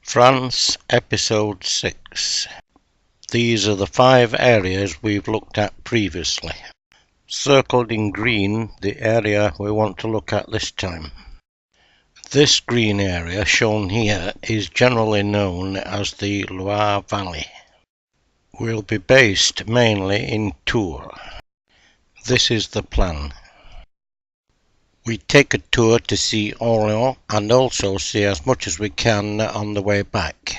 France, Episode 6. These are the 5 areas we've looked at previously. Circled in green, the area we want to look at this time. This green area shown here is generally known as the Loire Valley. We'll be based mainly in Tours. This is the plan. We take a tour to see Orléans and also see as much as we can on the way back.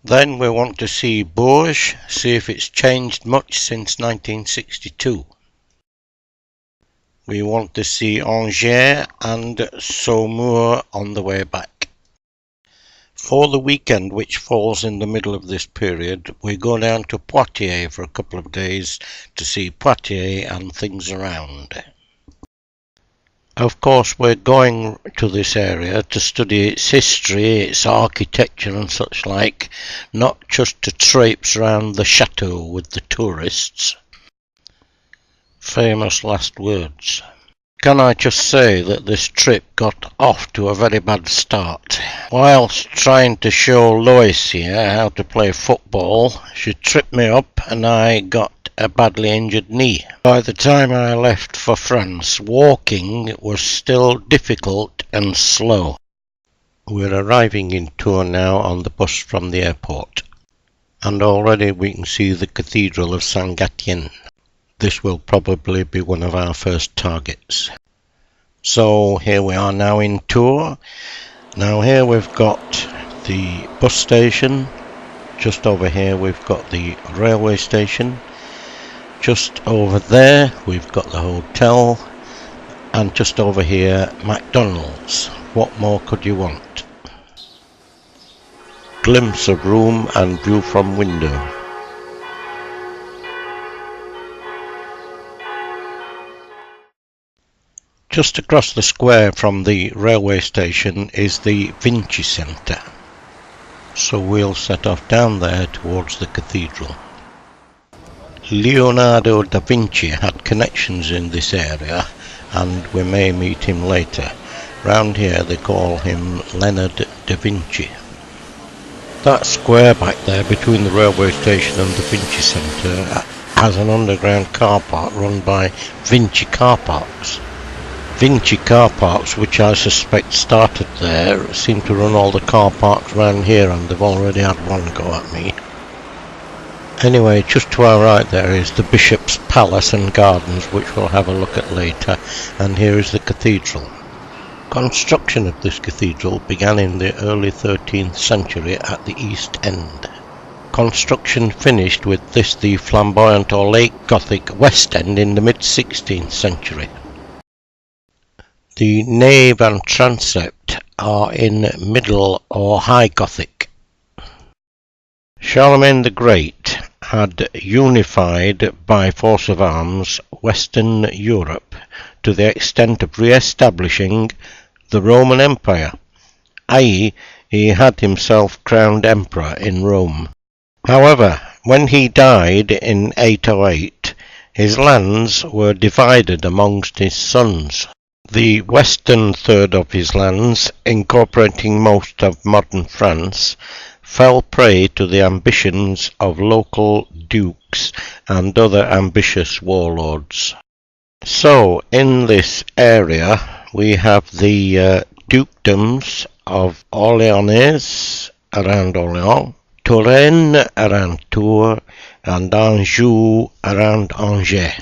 Then we want to see Bourges, see if it's changed much since 1962. We want to see Angers and Saumur on the way back. For the weekend, which falls in the middle of this period, we go down to Poitiers for a couple of days to see Poitiers and things around. Of course, we're going to this area to study its history, its architecture and such like, not just to traipse around the chateau with the tourists. Famous last words. Can I just say that this trip got off to a very bad start. Whilst trying to show Lois here how to play football, she tripped me up and I got a badly injured knee. By the time I left for France, walking was still difficult and slow. We're arriving in Tours now on the bus from the airport, and already we can see the Cathedral of St Gatien. This will probably be one of our first targets. So here we are now in Tours. Now here we've got the bus station. Just over here we've got the railway station. Just over there we've got the hotel, and just over here McDonald's. What more could you want? Glimpse of room and view from window. Just across the square from the railway station is the Vinci Centre, so we'll set off down there towards the cathedral. Leonardo da Vinci had connections in this area, and we may meet him later. Round here they call him Leonard da Vinci. That square back there between the railway station and the Vinci Centre has an underground car park run by Vinci Car Parks. Vinci Car Parks, which I suspect started there, seem to run all the car parks around here, and they've already had one go at me. Anyway, just to our right there is the Bishop's Palace and Gardens, which we'll have a look at later, and here is the cathedral. Construction of this cathedral began in the early 13th century at the east end. Construction finished with this, the flamboyant or late Gothic west end, in the mid-16th century. The nave and transept are in Middle or High Gothic. Charlemagne the Great had unified by force of arms Western Europe to the extent of re-establishing the Roman Empire, i.e. he had himself crowned emperor in Rome. However, when he died in 808, his lands were divided amongst his sons. The western third of his lands, incorporating most of modern France, fell prey to the ambitions of local dukes and other ambitious warlords. So, in this area, we have the dukedoms of Orléans around Orléans, Touraine around Tours, and Anjou around Angers.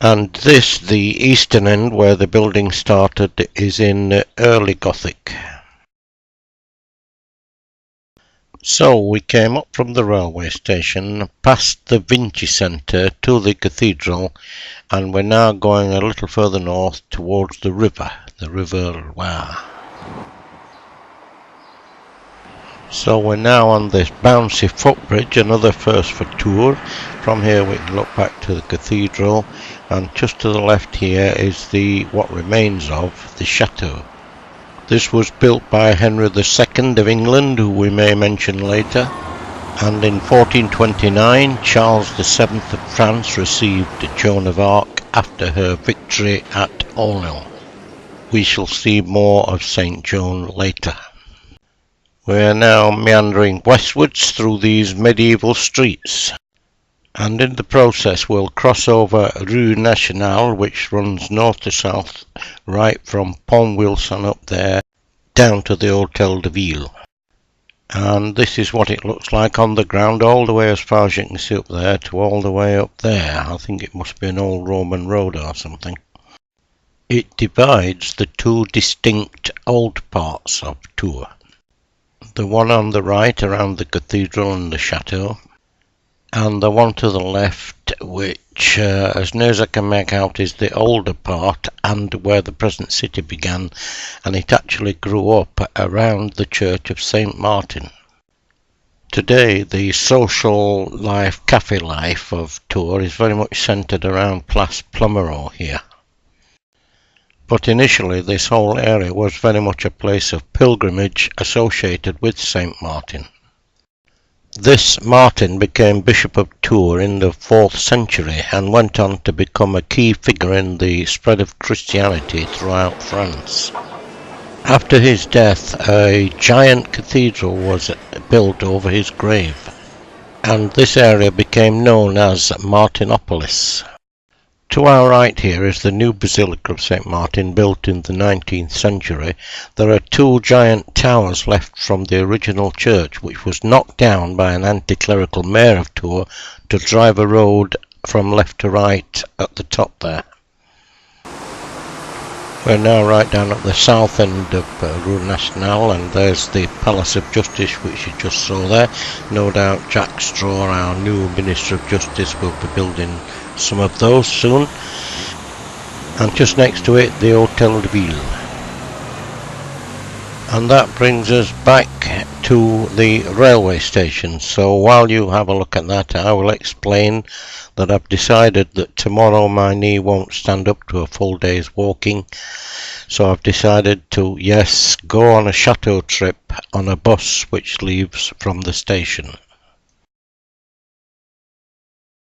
And this, the eastern end where the building started, is in early Gothic. So we came up from the railway station, past the Vinci Centre to the cathedral, and we're now going a little further north towards the River Loire. So we're now on this bouncy footbridge, another first for Tours. From here we can look back to the cathedral, and just to the left here is what remains of the chateau. This was built by Henry II of England, who we may mention later, and in 1429 Charles VII of France received Joan of Arc after her victory at Orleans. We shall see more of St Joan later. We are now meandering westwards through these medieval streets, and in the process we'll cross over Rue Nationale, which runs north to south right from Pont-Wilson up there down to the Hôtel de Ville. And this is what it looks like on the ground, all the way as far as you can see up there to all the way up there. I think it must be an old Roman road or something. It divides the two distinct old parts of Tours. The one on the right around the cathedral and the chateau, and the one to the left, which as near as I can make out is the older part and where the present city began, and it actually grew up around the church of St Martin. Today the social life, cafe life of Tours is very much centred around Place Plumereau here. But initially this whole area was very much a place of pilgrimage associated with St Martin. This Martin became Bishop of Tours in the 4th century and went on to become a key figure in the spread of Christianity throughout France. After his death, a giant cathedral was built over his grave, and this area became known as Martinopolis. To our right here is the new Basilica of St Martin, built in the 19th century. There are two giant towers left from the original church, which was knocked down by an anti-clerical mayor of Tours to drive a road from left to right at the top there. We're now right down at the south end of Rue Nationale, and there's the Palace of Justice, which you just saw there. No doubt Jack Straw, our new Minister of Justice, will be building some of those soon. And just next to it, the Hôtel de Ville. And that brings us back to the railway station. So while you have a look at that, I will explain that I've decided that tomorrow my knee won't stand up to a full day's walking. So I've decided to, yes, go on a chateau trip on a bus which leaves from the station.